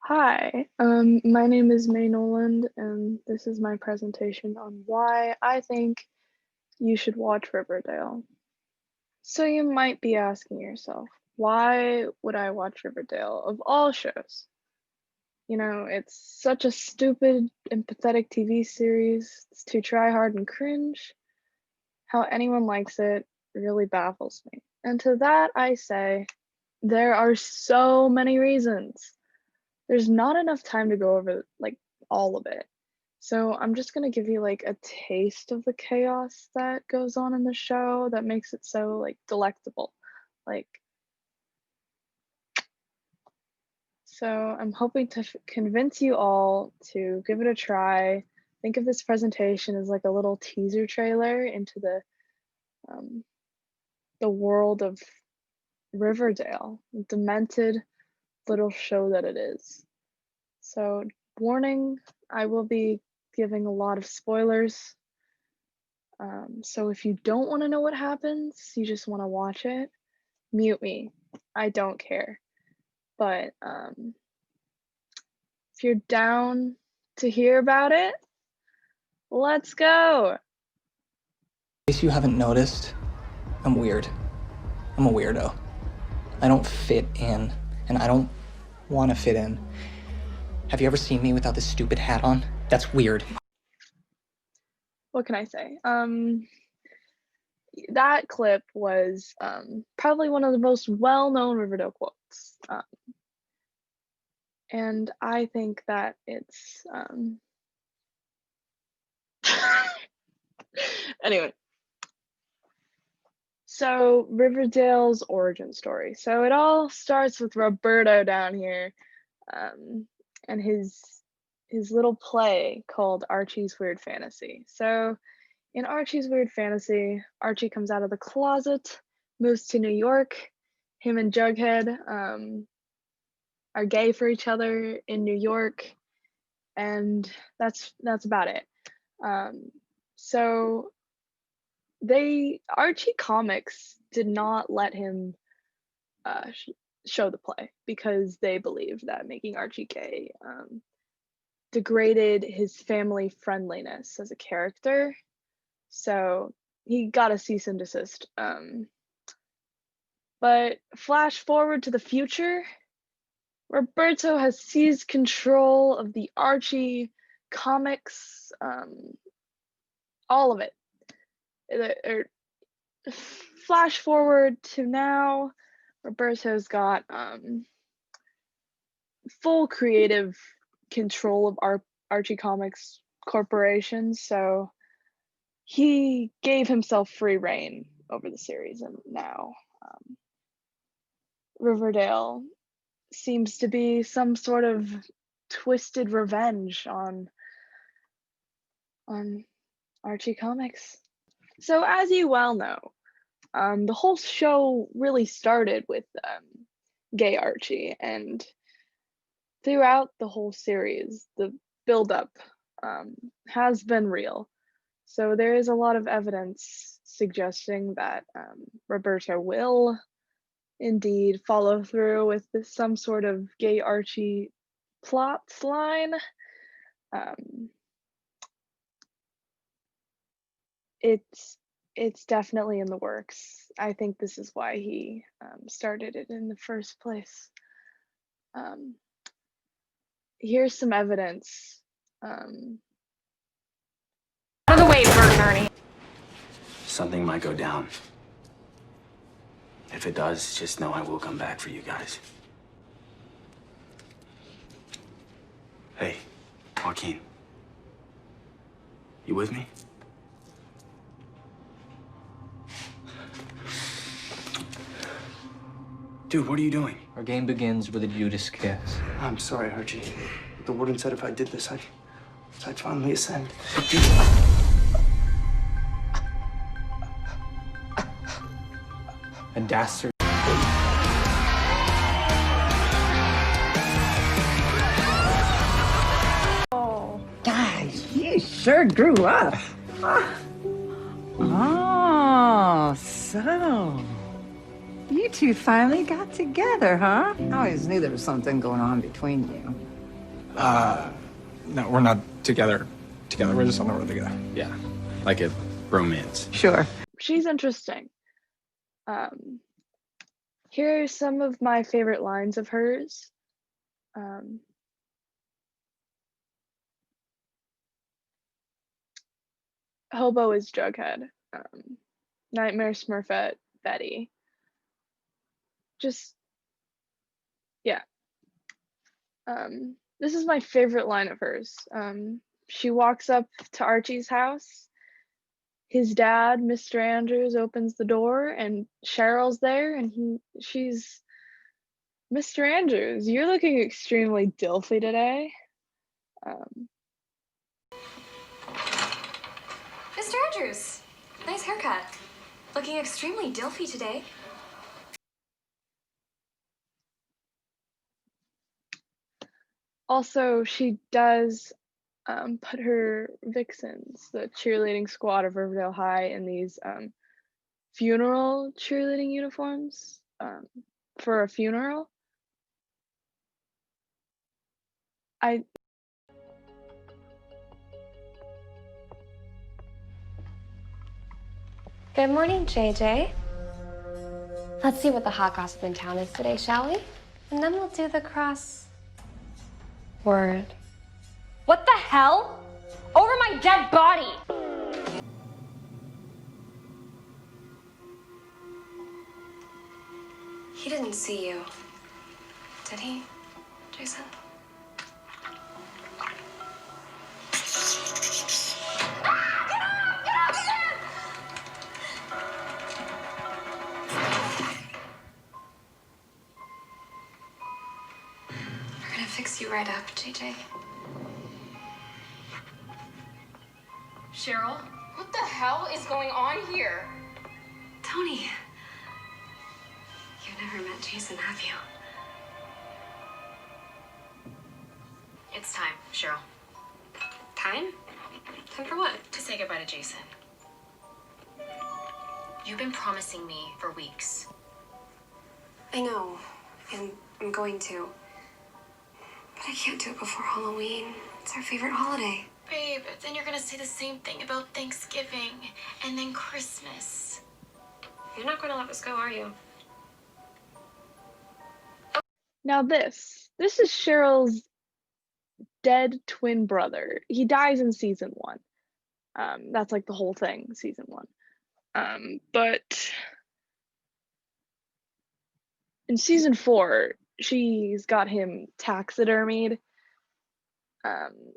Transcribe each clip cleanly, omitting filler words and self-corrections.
Hi, my name is May Noland, and this is my presentation on why I think you should watch Riverdale. So you might be asking yourself, why would I watch Riverdale of all shows? It's such a stupid and pathetic TV series. It's too try hard and cringe. How anyone likes it really baffles me. And to that I say, there are so many reasons. There's not enough time to go over like all of it. So I'm just gonna give you like a taste of the chaos that goes on in the show that makes it so like delectable. Like, so I'm hoping to convince you all to give it a try. Think of this presentation as like a little teaser trailer into um, the world of Riverdale, the demented little show that it is. So, warning, I will be giving a lot of spoilers. So if you don't want to know what happens, you just want to watch it, mute me. I don't care. But if you're down to hear about it, let's go. In case you haven't noticed, I'm weird. I'm a weirdo. I don't fit in, and I don't want to fit in. Have you ever seen me without this stupid hat on? That's weird. What can I say? That clip was probably one of the most well-known Riverdale quotes. And I think that it's anyway. So Riverdale's origin story. So it all starts with Roberto down here, and his little play called Archie's Weird Fantasy. So in Archie's Weird Fantasy, Archie comes out of the closet, moves to New York. Him and Jughead are gay for each other in New York, and that's about it. So Archie Comics did not let him show the play because they believed that making Archie gay degraded his family friendliness as a character. So he got a cease and desist. But flash forward to the future, Roberto has seized control of the Archie comics, all of it. Flash forward to now, Roberto's got full creative control of Archie Comics Corporation, so he gave himself free reign over the series, and now Riverdale seems to be some sort of twisted revenge on Archie Comics. So as you well know, the whole show really started with gay Archie, and throughout the whole series, the build-up has been real. So there is a lot of evidence suggesting that Roberto will indeed follow through with some sort of gay Archie plot line. It's definitely in the works. I think this is why he started it in the first place. Here's some evidence. Out of the way, Bert and Ernie. Something might go down. If it does, just know I will come back for you guys. Hey, Joaquin. You with me? Dude, what are you doing? Our game begins with a Judas kiss. I'm sorry, Archie. The warden said if I did this, I'd finally ascend. A dastard. Guys, you sure grew up. Oh, so you two finally got together, huh? I always knew there was something going on between you. No, we're not together. We're just on the road together. Yeah, like a romance. Sure. She's interesting. Here are some of my favorite lines of hers. Hobo is Jughead. Nightmare Smurfette, Betty. Just, yeah. This is my favorite line of hers. She walks up to Archie's house. His dad, Mr. Andrews, opens the door and Cheryl's there, and she's, Mr. Andrews, you're looking extremely dilfy today. Mr. Andrews, nice haircut. Looking extremely dilfy today. Also, she does put her vixens, the cheerleading squad of Riverdale High, in these funeral cheerleading uniforms for a funeral. Good morning, JJ. Let's see what the hot gossip in town is today, shall we? And then we'll do the cross word. What the hell? Over my dead body! He didn't see you, did he, Jason? We're gonna fix you right up, JJ. Cheryl, what the hell is going on here? Tony, you've never met Jason, have you? It's time, Cheryl. Time? Time for what? To say goodbye to Jason. You've been promising me for weeks. I know, and I'm going to. But I can't do it before Halloween. It's our favorite holiday. Babe, then you're gonna say the same thing about Thanksgiving and then Christmas. You're not going to let us go, are you? Now this is Cheryl's dead twin brother. He dies in season 1. That's like the whole thing, season 1. But in season 4, she's got him taxidermied.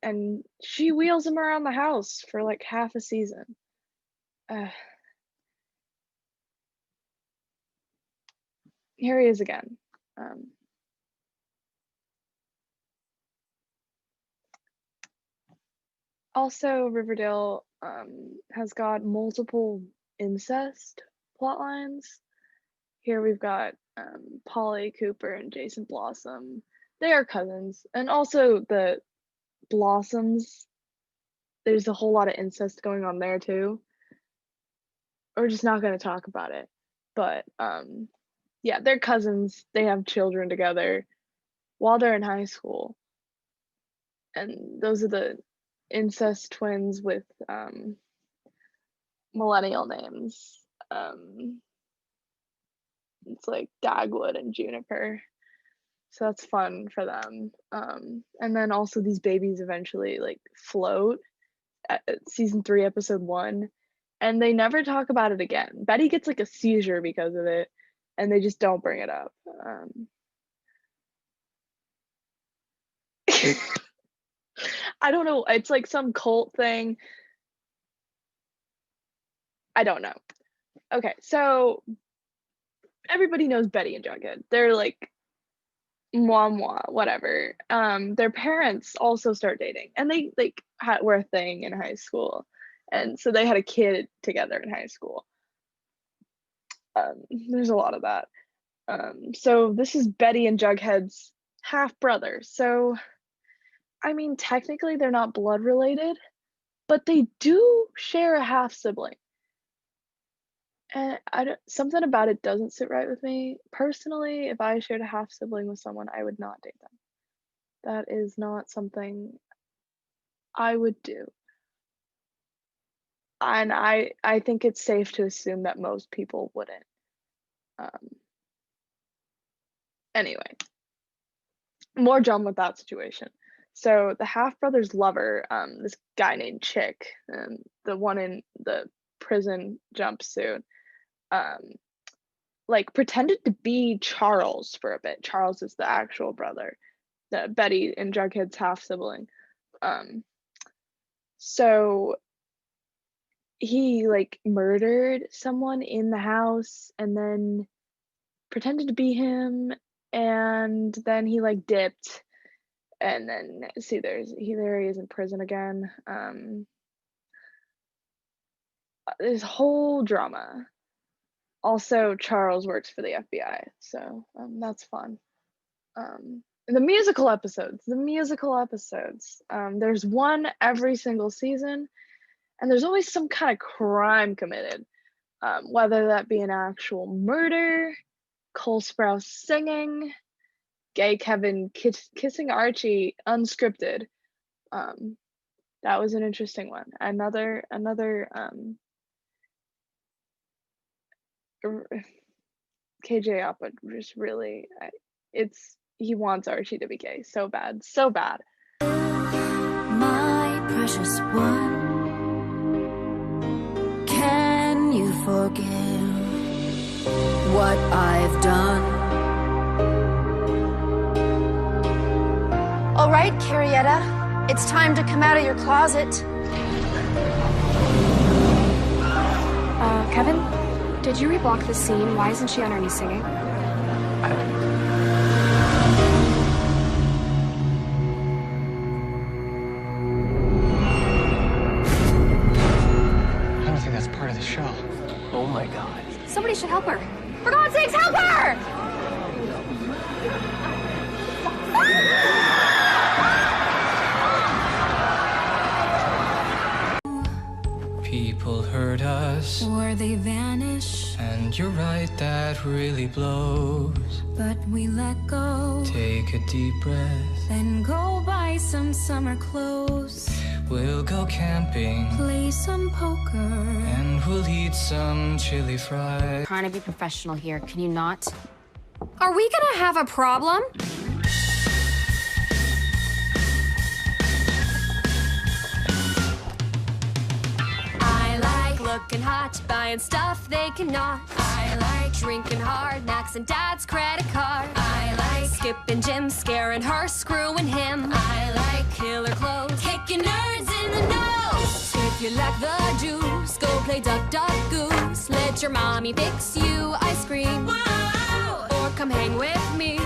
And she wheels him around the house for like half a season. Here he is again. Also, Riverdale has got multiple incest plot lines. Here we've got Polly Cooper and Jason Blossom. They are cousins. And also the Blossoms, there's a whole lot of incest going on there too. We're just not going to talk about it. But yeah, they're cousins. They have children together while they're in high school. And those are the incest twins with millennial names. It's like Dagwood and Juniper. So that's fun for them. And then also these babies eventually like float at season 3, episode 1, and they never talk about it again. Betty gets like a seizure because of it, and they just don't bring it up. I don't know. It's like some cult thing. I don't know. Okay, so everybody knows Betty and Jughead. They're like moi, whatever. Their parents also start dating, and they like were a thing in high school, and so they had a kid together in high school. There's a lot of that. So this is Betty and Jughead's half brother. So, I mean, technically they're not blood related, but they do share a half sibling. And something about it doesn't sit right with me. Personally, if I shared a half sibling with someone, I would not date them. That is not something I would do. And I think it's safe to assume that most people wouldn't. Um, anyway, more drama with that situation. So the half brother's lover, this guy named Chick, the one in the prison jumpsuit, um, like pretended to be Charles for a bit. Charles is the actual brother, the Betty and Jughead's half sibling. Um, so he like murdered someone in the house and then pretended to be him, and then he like dipped, and then see there he is in prison again. This whole drama. Also, Charles works for the FBI, so that's fun. The musical episodes. There's one every single season, and there's always some kind of crime committed, whether that be an actual murder, Cole Sprouse singing, gay Kevin kissing Archie unscripted. That was an interesting one. Another KJ Apa just really, he wants Archie to be gay so bad, so bad. My precious one, can you forgive what I've done? All right, Carrietta, it's time to come out of your closet. Kevin, did you reblock the scene? Why isn't she underneath singing? I don't think that's part of the show. Oh my God. Somebody should help her. For God's sakes, help her! People hurt us, Or they vanish, and you're right, that really blows. but we let go, Take a deep breath, then go buy some summer clothes, we'll go camping, play some poker. and we'll eat some chili fries. Trying to be professional here, can you not? Are we gonna have a problem? I like looking hot, buying stuff they cannot. I like drinking hard, maxing dad's credit card. I like skipping gym, scaring her, screwing him. I like killer clothes, kicking nerds in the nose. If you like the juice, go play duck, duck, goose. Let your mommy fix you ice cream. Whoa! Or come hang with me,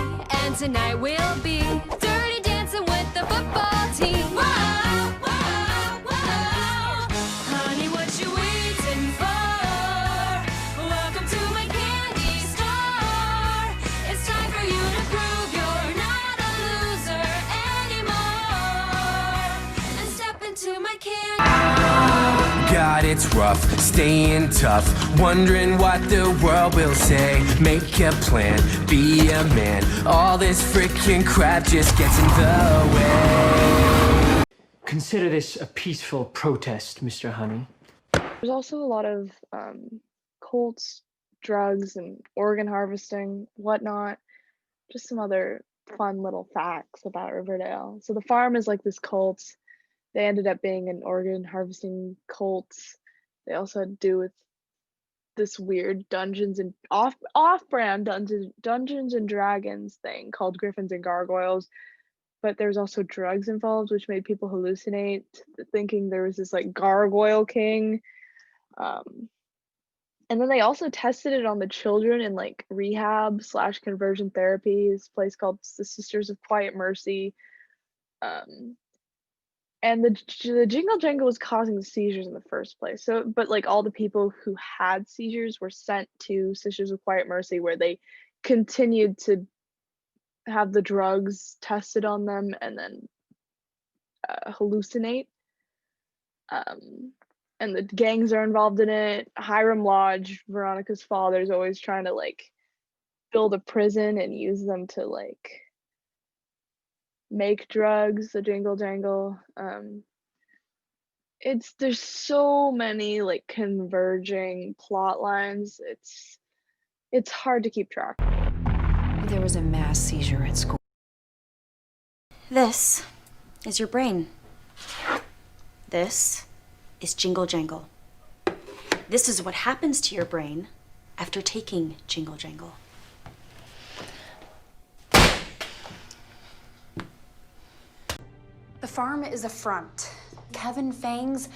and tonight we'll be dirty dancing with the football team. Whoa, whoa, whoa. Honey, what you waiting for? Welcome to my candy store. It's time for you to prove you're not a loser anymore. And step into my candy. God, it's rough, staying tough, wondering what the world will say. Make a plan, be a man. All this freaking crap just gets in the way. Consider this a peaceful protest, Mr. Honey. There's also a lot of cults, drugs, and organ harvesting, whatnot. Just some other fun little facts about Riverdale. So the farm is like this cult. They ended up being an organ harvesting cult. They also had to do with this weird dungeons and off-brand Dungeons and Dragons thing called Griffins and Gargoyles. But there's also drugs involved, which made people hallucinate, thinking there was this like gargoyle king. And then they also tested it on the children in like rehab / conversion therapy, this place called the Sisters of Quiet Mercy. And the jingle jangle was causing the seizures in the first place. So, but like all the people who had seizures were sent to Sisters of Quiet Mercy, where they continued to have the drugs tested on them and then hallucinate. And the gangs are involved in it. Hiram Lodge, Veronica's father, is always trying to like build a prison and use them to like make drugs, the jingle jangle. There's so many like converging plot lines. It's hard to keep track. There was a mass seizure at school. This is your brain. This is Jingle Jangle. This is what happens to your brain after taking Jingle Jangle. The farm is a front. Kevin Fang's,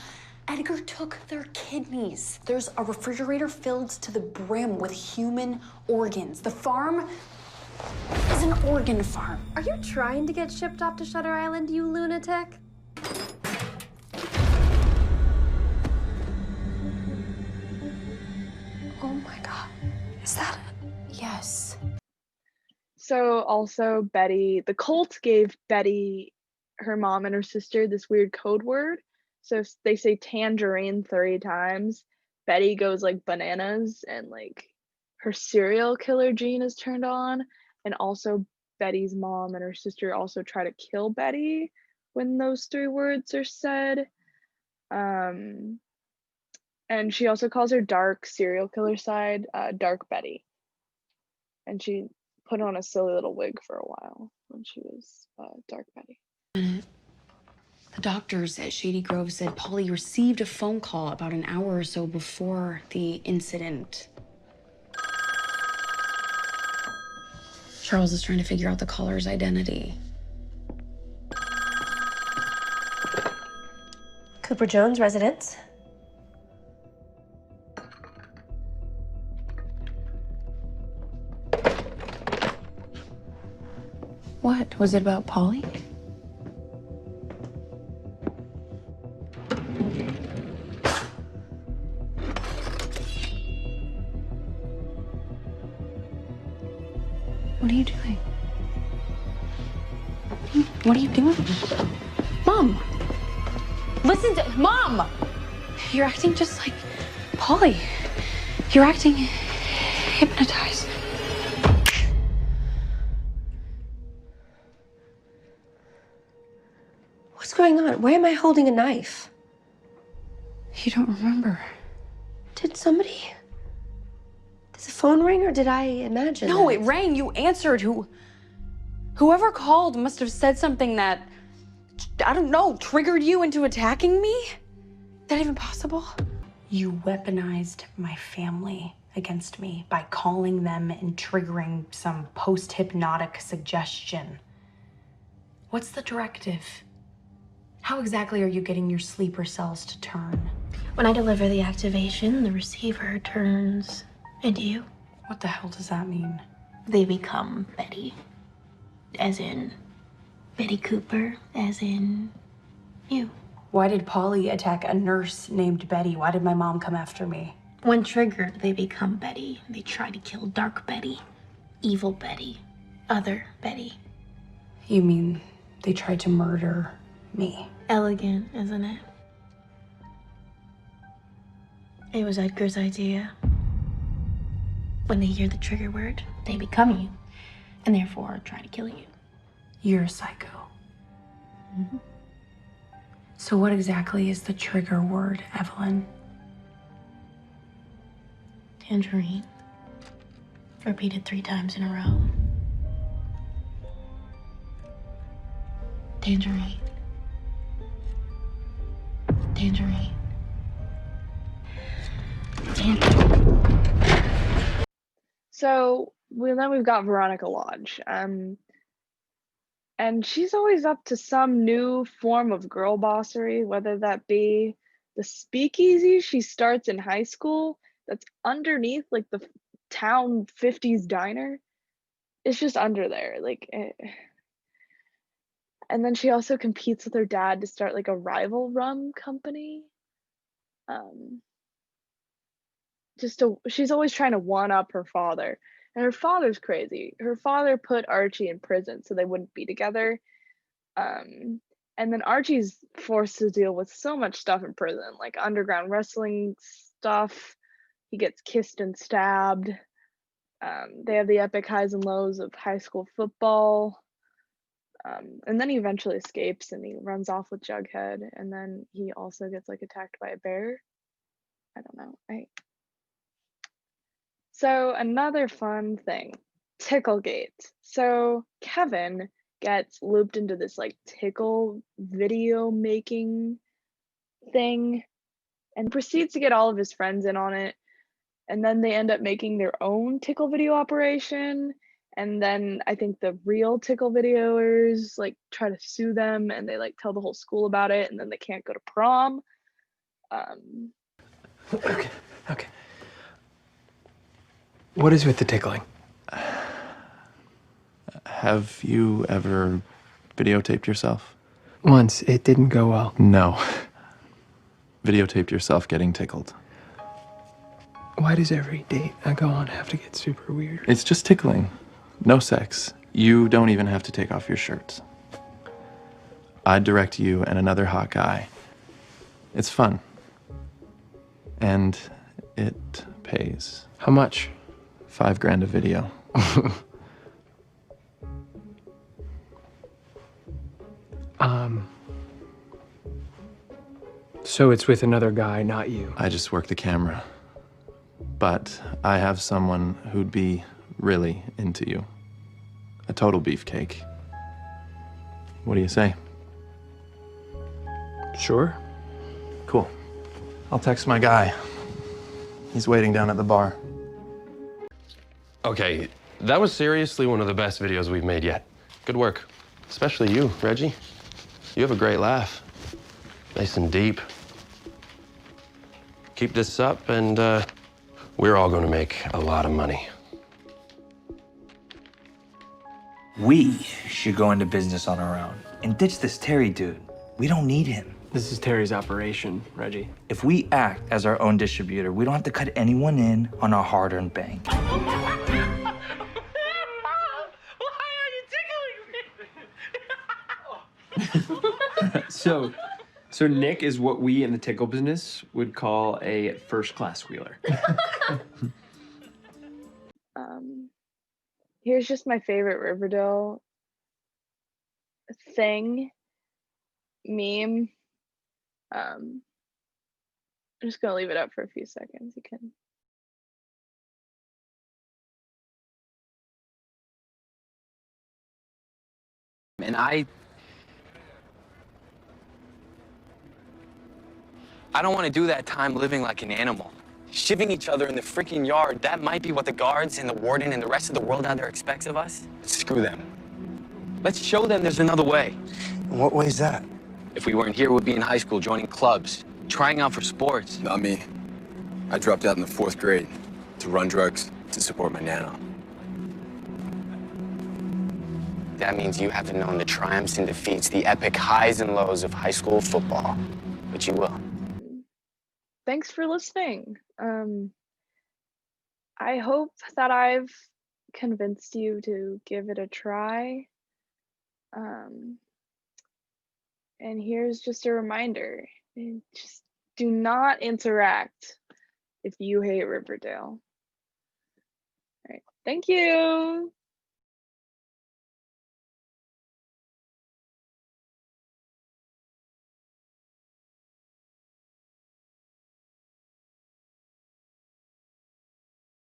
Edgar took their kidneys. There's a refrigerator filled to the brim with human organs. The farm is an organ farm. Are you trying to get shipped off to Shutter Island, you lunatic? Oh my God. Is that it? Yes. So also Betty, the cult gave Betty, her mom and her sister, this weird code word. So if they say tangerine 3 times, Betty goes like bananas and like her serial killer gene is turned on. And also Betty's mom and her sister also try to kill Betty when those 3 words are said. And she also calls her dark serial killer side Dark Betty. And she put on a silly little wig for a while when she was Dark Betty. The doctors at Shady Grove said Polly received a phone call about an hour or so before the incident. Charles is trying to figure out the caller's identity. Cooper Jones residence. What? Was it about Polly? What are you doing? What are you doing? Mom! Listen to... Mom! You're acting just like Polly. You're acting hypnotized. What's going on? Why am I holding a knife? You don't remember. Did somebody... Did the phone ring or did I imagine No, that? it rang. You answered. Whoever called must have said something that, I don't know, triggered you into attacking me? Is that even possible? You weaponized my family against me by calling them and triggering some post-hypnotic suggestion. What's the directive? How exactly are you getting your sleeper cells to turn? When I deliver the activation, the receiver turns into you. What the hell does that mean? They become Betty. As in Betty Cooper, as in you. Why did Polly attack a nurse named Betty? Why did my mom come after me? When triggered, they become Betty. They try to kill Dark Betty, Evil Betty, Other Betty. You mean they tried to murder me? Elegant, isn't it? It was Edgar's idea. When they hear the trigger word, they become you, and therefore try to kill you. You're a psycho. Mm-hmm. So what exactly is the trigger word, Evelyn? Tangerine. Repeated 3 times in a row. Tangerine. Tangerine. Tangerine. So then we've got Veronica Lodge. And she's always up to some new form of girl bossery, whether that be the speakeasy she starts in high school that's underneath like the town 50s diner. It's just under there. And then she also competes with her dad to start like a rival rum company. She's always trying to one up her father. And her father's crazy. Her father put Archie in prison so they wouldn't be together. And then Archie's forced to deal with so much stuff in prison, like underground wrestling stuff. He gets kissed and stabbed. They have the epic highs and lows of high school football. And then he eventually escapes and he runs off with Jughead, and then he also gets like attacked by a bear. I don't know. So another fun thing, Ticklegate. So Kevin gets looped into this like tickle video making thing and proceeds to get all of his friends in on it. And then they end up making their own tickle video operation. And then I think the real tickle videoers like try to sue them, and they like tell the whole school about it, and then they can't go to prom. Okay. What is with the tickling? Have you ever videotaped yourself? Once, it didn't go well. No. Videotaped yourself getting tickled. Why does every date I go on have to get super weird? It's just tickling. No sex. You don't even have to take off your shirt. I'd direct you and another hot guy. It's fun. And it pays. How much? $5,000 a video. So it's with another guy, not you. I just work the camera. But I have someone who'd be really into you. A total beefcake. What do you say? Sure. Cool. I'll text my guy. He's waiting down at the bar. Okay, that was seriously one of the best videos we've made yet. Good work. Especially you, Reggie. You have a great laugh. Nice and deep. Keep this up and we're all gonna make a lot of money. We should go into business on our own and ditch this Terry dude. We don't need him. This is Terry's operation, Reggie. If we act as our own distributor, we don't have to cut anyone in on our hard-earned bank. So Nick is what we in the tickle business would call a first-class wheeler. Here's just my favorite Riverdale thing, meme. I'm just gonna leave it up for a few seconds. You can. And I don't want to do that time living like an animal. Shivving each other in the freaking yard, that might be what the guards and the warden and the rest of the world out there expects of us. Screw them. Let's show them there's another way. What way is that? If we weren't here, we'd be in high school, joining clubs, trying out for sports. Not me. I dropped out in the 4th grade to run drugs to support my nana. That means you haven't known the triumphs and defeats, the epic highs and lows of high school football. But you will. Thanks for listening. I hope that I've convinced you to give it a try. And here's just a reminder, just do not interact if you hate Riverdale. All right, thank you.